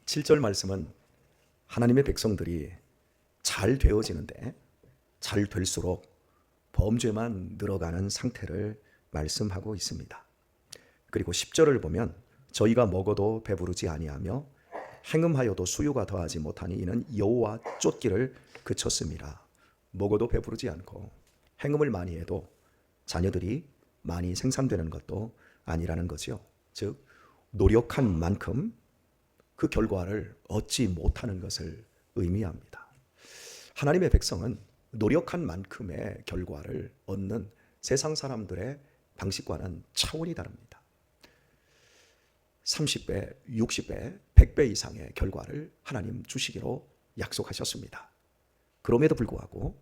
7절 말씀은 하나님의 백성들이 잘 되어지는데 잘 될수록 범죄만 늘어가는 상태를 말씀하고 있습니다. 그리고 10절을 보면 저희가 먹어도 배부르지 아니하며 행음하여도 수요가 더하지 못하니 이는 여호와 쫓기를 그쳤습니다. 먹어도 배부르지 않고 행음을 많이 해도 자녀들이 많이 생산되는 것도 아니라는 거죠. 즉 노력한 만큼 그 결과를 얻지 못하는 것을 의미합니다. 하나님의 백성은 노력한 만큼의 결과를 얻는 세상 사람들의 방식과는 차원이 다릅니다. 30배, 60배, 100배 이상의 결과를 하나님 주시기로 약속하셨습니다. 그럼에도 불구하고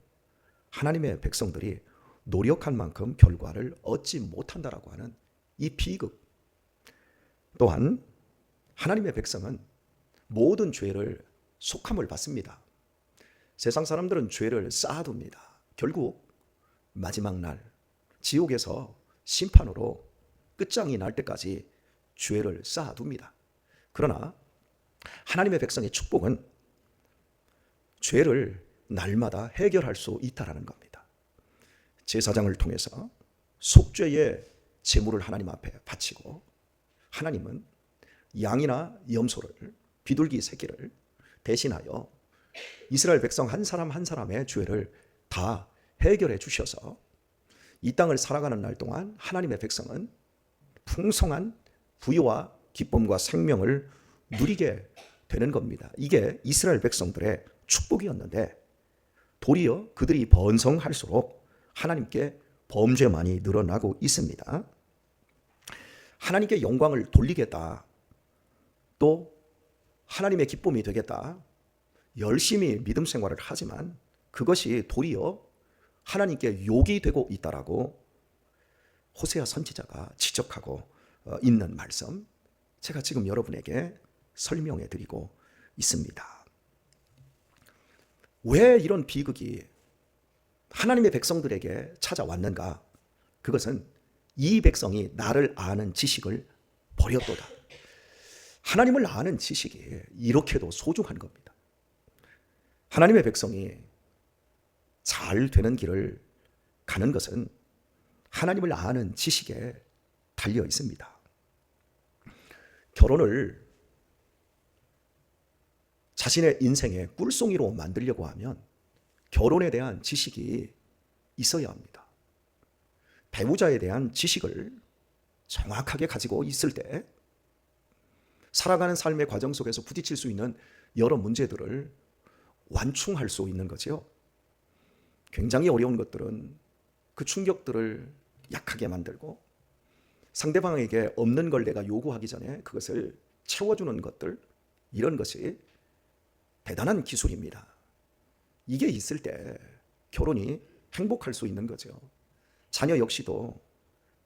하나님의 백성들이 노력한 만큼 결과를 얻지 못한다라고 하는 이 비극, 또한 하나님의 백성은 모든 죄를 속함을 받습니다. 세상 사람들은 죄를 쌓아둡니다. 결국 마지막 날 지옥에서 심판으로 끝장이 날 때까지 죄를 쌓아둡니다. 그러나 하나님의 백성의 축복은 죄를 날마다 해결할 수 있다라는 겁니다. 제사장을 통해서 속죄의 제물을 하나님 앞에 바치고 하나님은 양이나 염소를, 비둘기 새끼를 대신하여 이스라엘 백성 한 사람 한 사람의 죄를 다 해결해 주셔서 이 땅을 살아가는 날 동안 하나님의 백성은 풍성한 부유와 기쁨과 생명을 누리게 되는 겁니다. 이게 이스라엘 백성들의 축복이었는데 도리어 그들이 번성할수록 하나님께 범죄만이 늘어나고 있습니다. 하나님께 영광을 돌리겠다, 또 하나님의 기쁨이 되겠다, 열심히 믿음 생활을 하지만 그것이 도리어 하나님께 욕이 되고 있다라고 호세아 선지자가 지적하고 있는 말씀, 제가 지금 여러분에게 설명해 드리고 있습니다. 왜 이런 비극이 하나님의 백성들에게 찾아왔는가? 그것은 이 백성이 나를 아는 지식을 버렸도다. 하나님을 아는 지식이 이렇게도 소중한 겁니다. 하나님의 백성이 잘 되는 길을 가는 것은 하나님을 아는 지식에 달려 있습니다. 결혼을 자신의 인생의 꿀송이로 만들려고 하면 결혼에 대한 지식이 있어야 합니다. 배우자에 대한 지식을 정확하게 가지고 있을 때 살아가는 삶의 과정 속에서 부딪힐 수 있는 여러 문제들을 완충할 수 있는 거죠. 굉장히 어려운 것들은 그 충격들을 약하게 만들고 상대방에게 없는 걸 내가 요구하기 전에 그것을 채워주는 것들, 이런 것이 대단한 기술입니다. 이게 있을 때 결혼이 행복할 수 있는 거죠. 자녀 역시도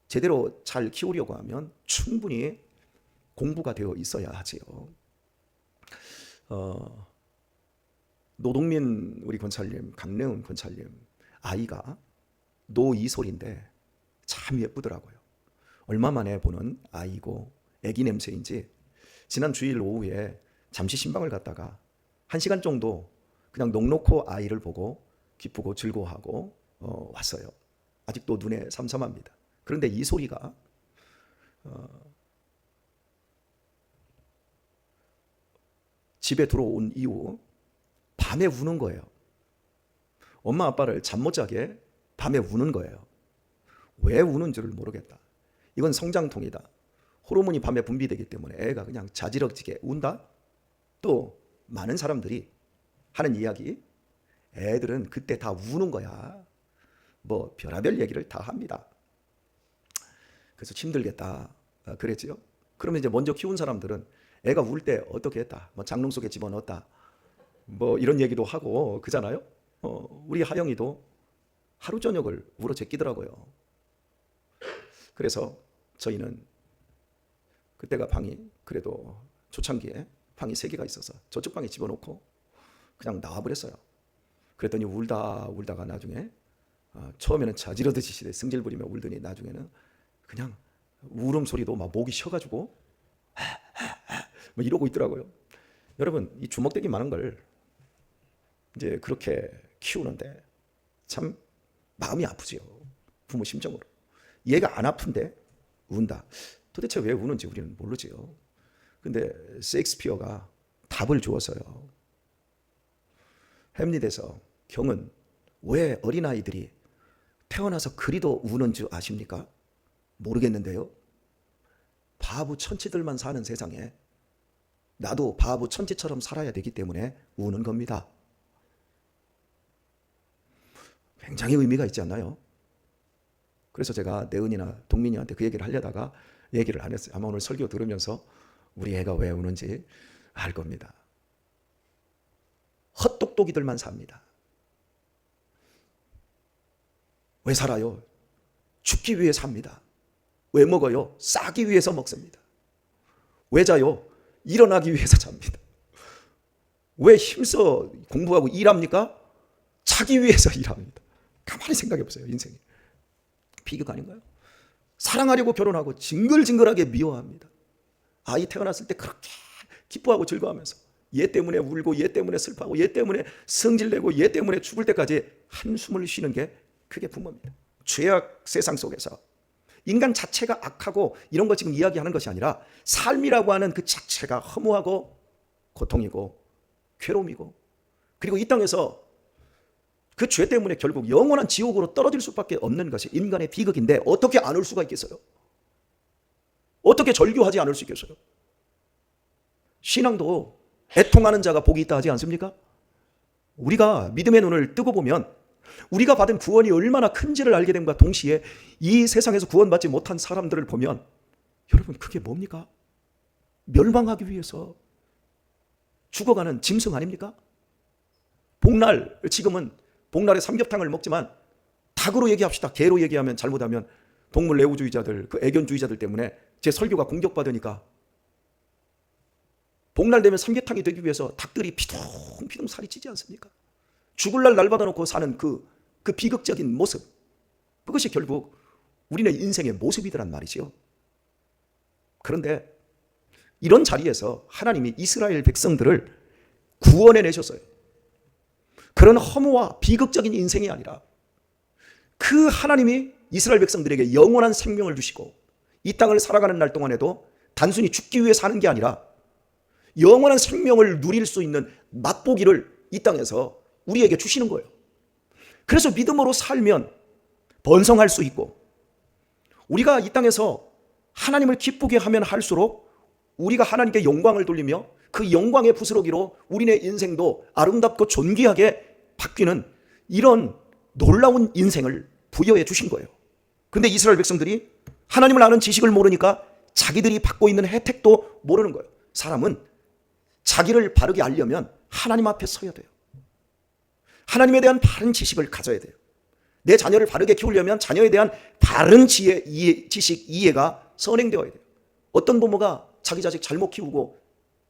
제대로 잘 키우려고 하면 충분히 공부가 되어 있어야 하지요. 노동민 우리 권사님, 강래은 권사님 아이가 노이솔인데 참 예쁘더라고요. 얼마 만에 보는 아이고 애기 냄새인지 지난 주일 오후에 잠시 신방을 갔다가 1시간 정도 그냥 넋놓고 아이를 보고 기쁘고 즐거워하고 왔어요. 아직도 눈에 삼삼합니다. 그런데 이 소리가 집에 들어온 이후 밤에 우는 거예요. 엄마 아빠를 잠 못 자게 밤에 우는 거예요. 왜 우는지를 모르겠다. 이건 성장통이다. 호르몬이 밤에 분비되기 때문에 애가 그냥 자지러지게 운다. 또 많은 사람들이 하는 이야기, 애들은 그때 다 우는 거야. 뭐 별의별 얘기를 다 합니다. 그래서 힘들겠다 그랬지요. 그러면 이제 먼저 키운 사람들은 애가 울 때 어떻게 했다, 뭐 장롱 속에 집어넣었다, 뭐 이런 얘기도 하고 그잖아요. 우리 하영이도 하루 저녁을 울어 제끼더라고요. 그래서 저희는 그때가 방이 그래도 초창기에 방이 3개가 있어서 저쪽 방에 집어넣고 그냥 나와버렸어요. 그랬더니 울다가 나중에 처음에는 자지러듯이 승질 부리며 울더니 나중에는 그냥 울음소리도 막 목이 쉬어가지고 뭐 이러고 있더라고요. 여러분, 이 주먹대기 많은 걸 이제 그렇게 키우는데 참 마음이 아프지요. 부모 심정으로. 얘가 안 아픈데 운다. 도대체 왜 우는지 우리는 모르지요. 근데 셰익스피어가 답을 주었어요. 햄릿에서 경은 왜 어린아이들이 태어나서 그리도 우는 줄 아십니까? 모르겠는데요. 바보 천치들만 사는 세상에 나도 바보 천치처럼 살아야 되기 때문에 우는 겁니다. 굉장히 의미가 있지 않나요? 그래서 제가 내은이나 동민이한테 그 얘기를 하려다가 얘기를 안 했어요. 아마 오늘 설교 들으면서 우리 애가 왜 우는지 알 겁니다. 헛똑똑이들만 삽니다. 왜 살아요? 죽기 위해 삽니다. 왜 먹어요? 싸기 위해서 먹습니다. 왜 자요? 일어나기 위해서 잡니다. 왜 힘써 공부하고 일합니까? 자기 위해서 일합니다. 가만히 생각해 보세요. 인생이 비극 아닌가요? 사랑하려고 결혼하고 징글징글하게 미워합니다. 아이 태어났을 때 그렇게 기뻐하고 즐거워하면서 얘 때문에 울고 얘 때문에 슬퍼하고 얘 때문에 성질내고 얘 때문에 죽을 때까지 한숨을 쉬는 게 그게 부모입니다. 죄악 세상 속에서 인간 자체가 악하고 이런 거 지금 이야기하는 것이 아니라 삶이라고 하는 그 자체가 허무하고 고통이고 괴로움이고, 그리고 이 땅에서 그 죄 때문에 결국 영원한 지옥으로 떨어질 수밖에 없는 것이 인간의 비극인데 어떻게 안 올 수가 있겠어요? 어떻게 절규하지 않을 수 있겠어요? 신앙도 애통하는 자가 복이 있다 하지 않습니까? 우리가 믿음의 눈을 뜨고 보면 우리가 받은 구원이 얼마나 큰지를 알게 됨과 동시에 이 세상에서 구원받지 못한 사람들을 보면 여러분, 그게 뭡니까? 멸망하기 위해서 죽어가는 짐승 아닙니까? 복날, 지금은 복날에 삼겹탕을 먹지만 닭으로 얘기합시다. 개로 얘기하면 잘못하면 동물 애호주의자들, 그 애견주의자들 때문에 제 설교가 공격받으니까 복날 되면 삼계탕이 되기 위해서 닭들이 피둥피둥 살이 찌지 않습니까? 죽을 날 받아놓고 사는 그 비극적인 모습, 그것이 결국 우리네 인생의 모습이더란 말이지요. 그런데 이런 자리에서 하나님이 이스라엘 백성들을 구원해내셨어요. 그런 허무와 비극적인 인생이 아니라 그 하나님이 이스라엘 백성들에게 영원한 생명을 주시고 이 땅을 살아가는 날 동안에도 단순히 죽기 위해 사는 게 아니라 영원한 생명을 누릴 수 있는 맛보기를 이 땅에서 우리에게 주시는 거예요. 그래서 믿음으로 살면 번성할 수 있고, 우리가 이 땅에서 하나님을 기쁘게 하면 할수록 우리가 하나님께 영광을 돌리며 그 영광의 부스러기로 우리네 인생도 아름답고 존귀하게 바뀌는 이런 놀라운 인생을 부여해 주신 거예요. 근데 이스라엘 백성들이 하나님을 아는 지식을 모르니까 자기들이 받고 있는 혜택도 모르는 거예요. 사람은 자기를 바르게 알려면 하나님 앞에 서야 돼요. 하나님에 대한 바른 지식을 가져야 돼요. 내 자녀를 바르게 키우려면 자녀에 대한 바른 지식, 이해가 선행되어야 돼요. 어떤 부모가 자기 자식 잘못 키우고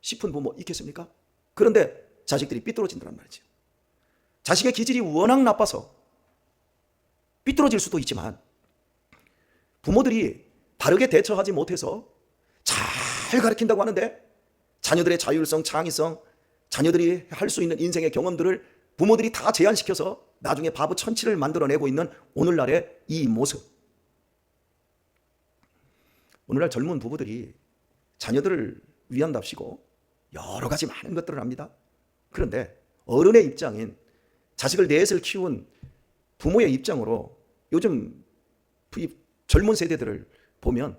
싶은 부모 있겠습니까? 그런데 자식들이 삐뚤어진다는 말이죠. 자식의 기질이 워낙 나빠서 삐뚤어질 수도 있지만 부모들이 바르게 대처하지 못해서 잘 가르친다고 하는데 자녀들의 자율성, 창의성, 자녀들이 할 수 있는 인생의 경험들을 부모들이 다 제한시켜서 나중에 바보 천치를 만들어내고 있는 오늘날의 이 모습. 오늘날 젊은 부부들이 자녀들을 위한답시고 여러 가지 많은 것들을 합니다. 그런데 어른의 입장인 자식을 넷을 키운 부모의 입장으로 요즘 젊은 세대들을 보면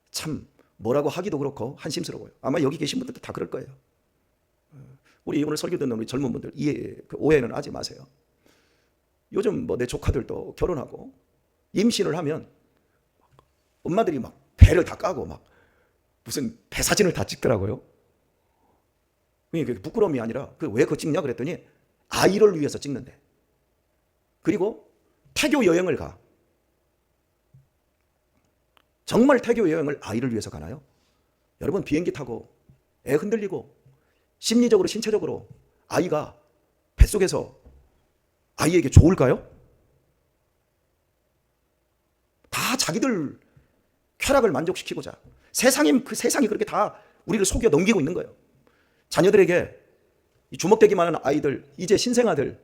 참 뭐라고 하기도 그렇고 한심스러워요. 아마 여기 계신 분들도 다 그럴 거예요. 우리 오늘 설교 듣는 우리 젊은 분들 오해는 하지 마세요. 요즘 내 조카들도 결혼하고 임신을 하면 엄마들이 막 배를 다 까고 막 무슨 배 사진을 다 찍더라고요. 그게 부끄러움이 아니라 왜 그거 찍냐 그랬더니 아이를 위해서 찍는데. 그리고 태교 여행을 가. 정말 태교 여행을 아이를 위해서 가나요? 여러분, 비행기 타고 애 흔들리고 심리적으로 신체적으로 아이가 뱃속에서 아이에게 좋을까요? 다 자기들 쾌락을 만족시키고자 세상이 그렇게 다 우리를 속여 넘기고 있는 거예요. 자녀들에게 이 주먹대기만 하는 아이들, 이제 신생아들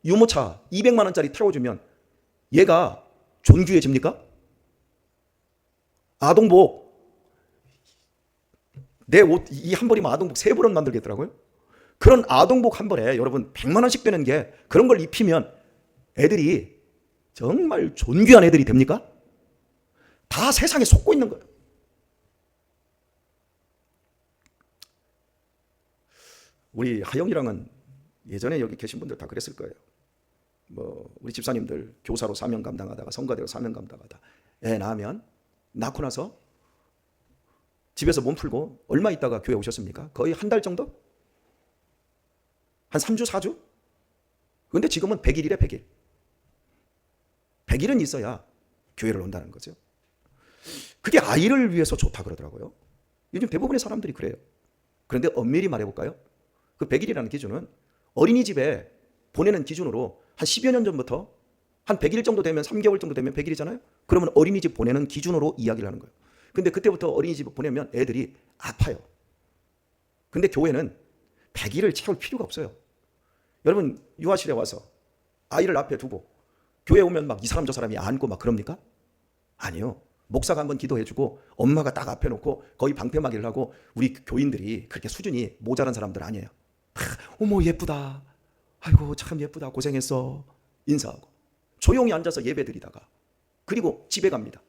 유모차 200만 원짜리 태워주면 얘가 존귀해집니까? 아동복, 내 옷 이 한 벌이면 아동복 3벌은 만들겠더라고요. 그런 아동복 한 벌에 여러분 100만 원씩 되는 게, 그런 걸 입히면 애들이 정말 존귀한 애들이 됩니까? 다 세상에 속고 있는 거예요. 우리 하영이랑은 예전에 여기 계신 분들 다 그랬을 거예요. 뭐 우리 집사님들 교사로 사명 감당하다가 성가대로 사명 감당하다 애 낳으면, 낳고 나서 집에서 몸 풀고 얼마 있다가 교회 오셨습니까? 거의 한 달 정도? 한 3주 4주? 근데 지금은 100일이래. 100일 100일은 있어야 교회를 온다는 거죠. 그게 아이를 위해서 좋다 그러더라고요. 요즘 대부분의 사람들이 그래요. 그런데 엄밀히 말해볼까요? 그 100일이라는 기준은 어린이집에 보내는 기준으로 한 10여 년 전부터 한 100일 정도 되면, 3개월 정도 되면 100일이잖아요. 그러면 어린이집 보내는 기준으로 이야기를 하는 거예요. 근데 그때부터 어린이집 보내면 애들이 아파요. 근데 교회는 100일을 채울 필요가 없어요. 여러분 유아실에 와서 아이를 앞에 두고 교회 오면 막 이 사람 저 사람이 안고 막 그럽니까? 아니요. 목사가 한번 기도해주고 엄마가 딱 앞에 놓고 거의 방패막이를 하고, 우리 교인들이 그렇게 수준이 모자란 사람들 아니에요. 어머 예쁘다, 아이고 참 예쁘다, 고생했어, 인사하고 조용히 앉아서 예배 드리다가 그리고 집에 갑니다.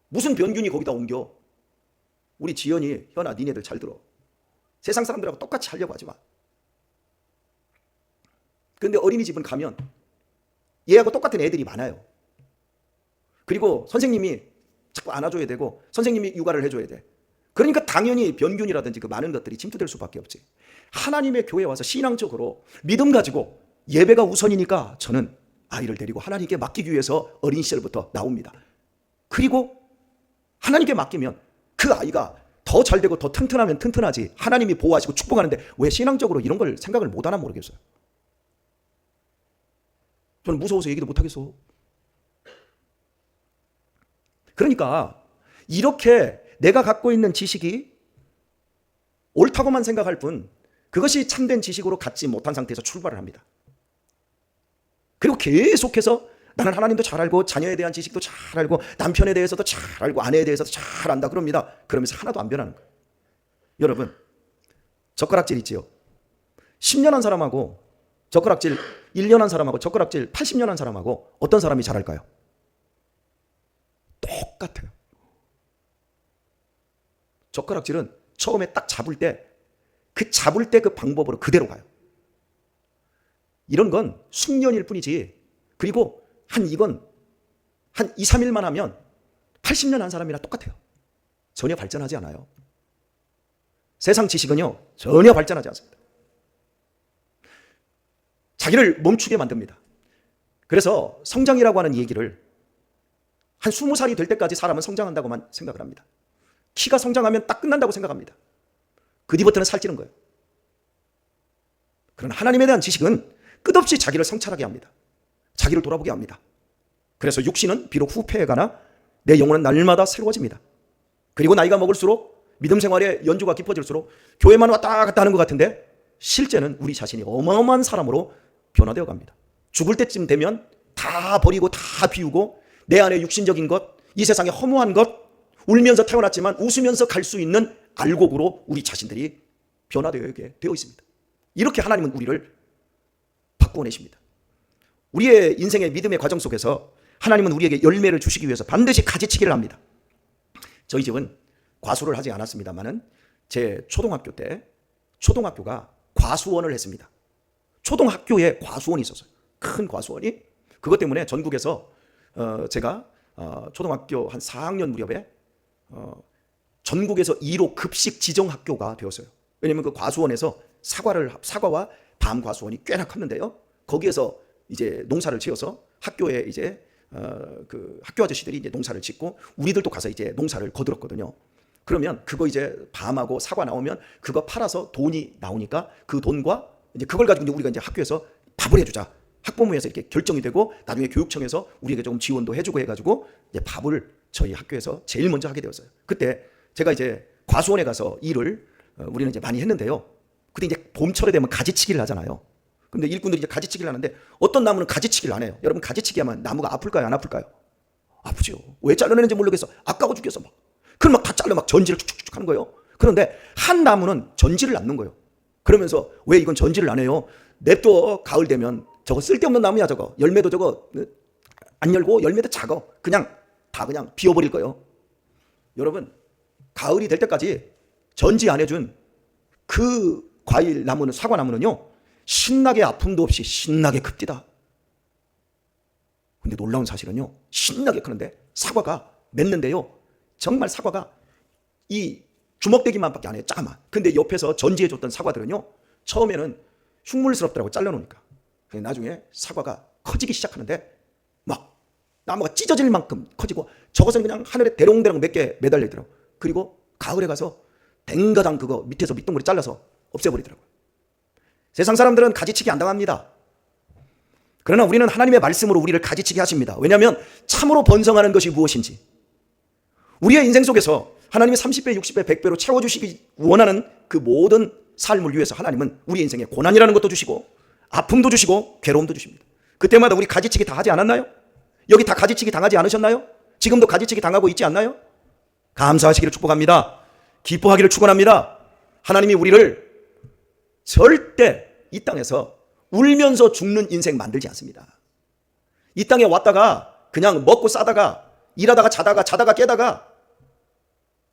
무슨 변균이 거기다 옮겨. 우리 지연이, 현아, 니네들 잘 들어. 세상 사람들하고 똑같이 하려고 하지 마. 근데 어린이집은 가면 얘하고 똑같은 애들이 많아요. 그리고 선생님이 자꾸 안아줘야 되고 선생님이 육아를 해줘야 돼. 그러니까 당연히 변균이라든지 그 많은 것들이 침투될 수밖에 없지. 하나님의 교회에 와서 신앙적으로 믿음 가지고 예배가 우선이니까 저는 아이를 데리고 하나님께 맡기기 위해서 어린 시절부터 나옵니다. 그리고 하나님께 맡기면 그 아이가 더 잘되고 더 튼튼하면 튼튼하지, 하나님이 보호하시고 축복하는데 왜 신앙적으로 이런 걸 생각을 못하나 모르겠어요. 저는 무서워서 얘기도 못하겠어. 그러니까 이렇게 내가 갖고 있는 지식이 옳다고만 생각할 뿐 그것이 참된 지식으로 갖지 못한 상태에서 출발을 합니다. 그리고 계속해서 나는 하나님도 잘 알고 자녀에 대한 지식도 잘 알고 남편에 대해서도 잘 알고 아내에 대해서도 잘 안다 그럽니다. 그러면서 하나도 안 변하는 거예요. 여러분 젓가락질 있지요. 10년 한 사람하고 젓가락질 1년 한 사람하고 젓가락질 80년 한 사람하고 어떤 사람이 잘할까요? 똑같아요. 젓가락질은 처음에 딱 잡을 때 그 방법으로 그대로 가요. 이런 건 숙련일 뿐이지. 그리고 이건 한 2, 3일만 하면 80년 한 사람이랑 똑같아요. 전혀 발전하지 않아요. 세상 지식은요 전혀 발전하지 않습니다. 자기를 멈추게 만듭니다. 그래서 성장이라고 하는 얘기를 한 20살이 될 때까지 사람은 성장한다고만 생각을 합니다. 키가 성장하면 딱 끝난다고 생각합니다. 그 뒤부터는 살찌는 거예요. 그러나 하나님에 대한 지식은 끝없이 자기를 성찰하게 합니다. 자기를 돌아보게 합니다. 그래서 육신은 비록 후패해가나 내 영혼은 날마다 새로워집니다. 그리고 나이가 먹을수록 믿음 생활의 연주가 깊어질수록 교회만 왔다 갔다 하는 것 같은데 실제는 우리 자신이 어마어마한 사람으로 변화되어 갑니다. 죽을 때쯤 되면 다 버리고 다 비우고 내 안에 육신적인 것, 이 세상의 허무한 것, 울면서 태어났지만 웃으면서 갈 수 있는 알곡으로 우리 자신들이 변화되게 되어 있습니다. 이렇게 하나님은 우리를 바꾸어내십니다. 우리의 인생의 믿음의 과정 속에서 하나님은 우리에게 열매를 주시기 위해서 반드시 가지치기를 합니다. 저희 집은 과수를 하지 않았습니다만은 제 초등학교 때 초등학교가 과수원을 했습니다. 초등학교에 과수원이 있었어요. 큰 과수원이. 그것 때문에 전국에서 제가 초등학교 한 4학년 무렵에 전국에서 1호 급식 지정 학교가 되었어요. 왜냐하면 그 과수원에서 사과와 밤 과수원이 꽤나 컸는데요. 거기에서 이제 농사를 지어서 학교에 이제 그 학교 아저씨들이 이제 농사를 짓고 우리들도 가서 이제 농사를 거들었거든요. 그러면 그거 이제 밤하고 사과 나오면 그거 팔아서 돈이 나오니까 그 돈과 이제 그걸 가지고 이제 우리가 이제 학교에서 밥을 해주자. 학부모에서 이렇게 결정이 되고 나중에 교육청에서 우리에게 조금 지원도 해주고 해가지고 이제 밥을 저희 학교에서 제일 먼저 하게 되었어요. 그때 제가 이제 과수원에 가서 일을 우리는 이제 많이 했는데요. 근데 이제 봄철에 되면 가지치기를 하잖아요. 근데 일꾼들이 이제 가지치기를 하는데 어떤 나무는 가지치기를 안 해요. 여러분, 가지치기 하면 나무가 아플까요? 안 아플까요? 아프죠. 왜 잘라내는지 모르겠어. 아까워 죽겠어. 막. 그럼 막 다 잘라 막 전지를 축축축 하는 거예요. 그런데 한 나무는 전지를 안 넣는 거예요. 그러면서 왜 이건 전지를 안 해요? 냅둬. 가을 되면 저거 쓸데없는 나무야. 저거 열매도 저거 안 열고 열매도 작아. 그냥 다 그냥 비워버릴 거예요. 여러분, 가을이 될 때까지 전지 안 해준 그 과일 나무는, 사과 나무는요, 신나게 아픔도 없이 신나게 큽니다. 근데 놀라운 사실은요, 신나게 크는데 사과가 맺는데요, 정말 사과가 이 주먹대기만밖에 안 해요. 작아만. 근데 옆에서 전지해줬던 사과들은요, 처음에는 흉물스럽더라고, 잘라놓으니까. 나중에 사과가 커지기 시작하는데 막 나무가 찢어질 만큼 커지고, 저것은 그냥 하늘에 대롱대롱 몇 개 매달려 있더라고. 그리고 가을에 가서 댕가당 그거 밑에서 밑동그리 잘라서 없애버리더라고요. 세상 사람들은 가지치기 안 당합니다. 그러나 우리는 하나님의 말씀으로 우리를 가지치게 하십니다. 왜냐하면 참으로 번성하는 것이 무엇인지, 우리의 인생 속에서 하나님이 30배, 60배, 100배로 채워주시기 원하는 그 모든 삶을 위해서 하나님은 우리 인생에 고난이라는 것도 주시고 아픔도 주시고 괴로움도 주십니다. 그때마다 우리 가지치기 다 하지 않았나요? 여기 다 가지치기 당하지 않으셨나요? 지금도 가지치기 당하고 있지 않나요? 감사하시기를 축복합니다. 기뻐하기를 축원합니다. 하나님이 우리를 절대 이 땅에서 울면서 죽는 인생 만들지 않습니다. 이 땅에 왔다가 그냥 먹고 싸다가 일하다가 자다가 깨다가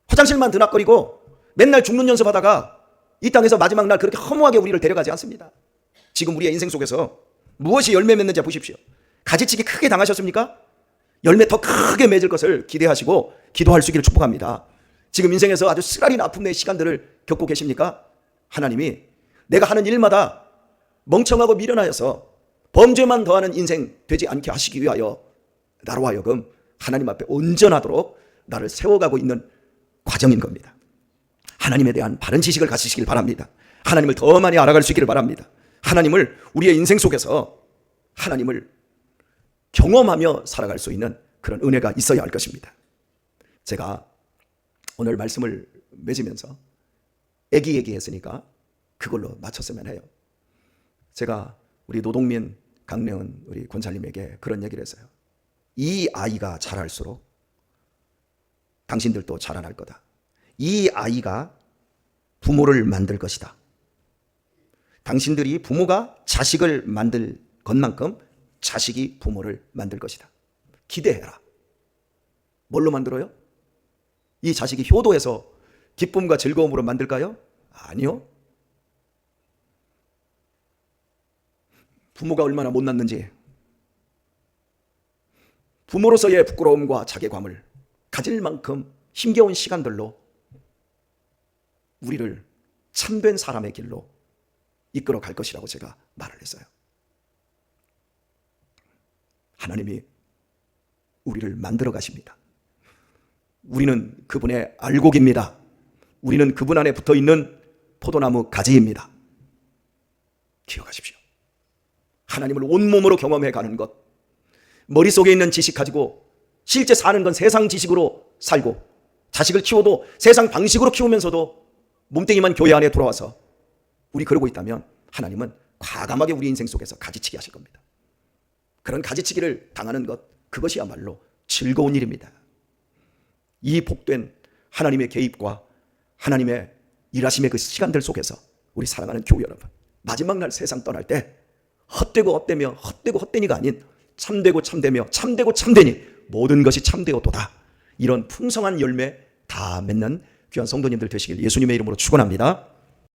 화장실만 드나거리고 맨날 죽는 연습하다가 이 땅에서 마지막 날 그렇게 허무하게 우리를 데려가지 않습니다. 지금 우리의 인생 속에서 무엇이 열매 맺는지 보십시오. 가지치기 크게 당하셨습니까? 열매 더 크게 맺을 것을 기대하시고 기도할 수 있기를 축복합니다. 지금 인생에서 아주 쓰라린 아픔의 시간들을 겪고 계십니까? 하나님이 내가 하는 일마다 멍청하고 미련하여서 범죄만 더하는 인생 되지 않게 하시기 위하여 나로 하여금 하나님 앞에 온전하도록 나를 세워가고 있는 과정인 겁니다. 하나님에 대한 바른 지식을 가지시길 바랍니다. 하나님을 더 많이 알아갈 수 있기를 바랍니다. 하나님을 우리의 인생 속에서 하나님을 경험하며 살아갈 수 있는 그런 은혜가 있어야 할 것입니다. 제가 오늘 말씀을 맺으면서 애기했으니까 그걸로 마쳤으면 해요. 제가 우리 노동민, 강래은 우리 권사님에게 그런 얘기를 했어요. 이 아이가 자랄수록 당신들도 자라날 거다. 이 아이가 부모를 만들 것이다. 당신들이 부모가 자식을 만들 것만큼 자식이 부모를 만들 것이다. 기대해라. 뭘로 만들어요? 이 자식이 효도해서 기쁨과 즐거움으로 만들까요? 아니요. 부모가 얼마나 못났는지, 부모로서의 부끄러움과 자괴감을 가질 만큼 힘겨운 시간들로 우리를 참된 사람의 길로 이끌어 갈 것이라고 제가 말을 했어요. 하나님이 우리를 만들어 가십니다. 우리는 그분의 알곡입니다. 우리는 그분 안에 붙어 있는 포도나무 가지입니다. 기억하십시오. 하나님을 온몸으로 경험해 가는 것, 머릿속에 있는 지식 가지고 실제 사는 건 세상 지식으로 살고, 자식을 키워도 세상 방식으로 키우면서도 몸뚱이만 교회 안에 돌아와서 우리 그러고 있다면 하나님은 과감하게 우리 인생 속에서 가지치기 하실 겁니다. 그런 가지치기를 당하는 것, 그것이야말로 즐거운 일입니다. 이 복된 하나님의 개입과 하나님의 일하심의 그 시간들 속에서 우리 사랑하는 교회 여러분, 마지막 날 세상 떠날 때 헛되고 헛되며 헛되고 헛되니가 아닌 참되고 참되며 참되고 참되니 모든 것이 참되었도다. 이런 풍성한 열매 다 맺는 귀한 성도님들 되시길 예수님의 이름으로 축원합니다.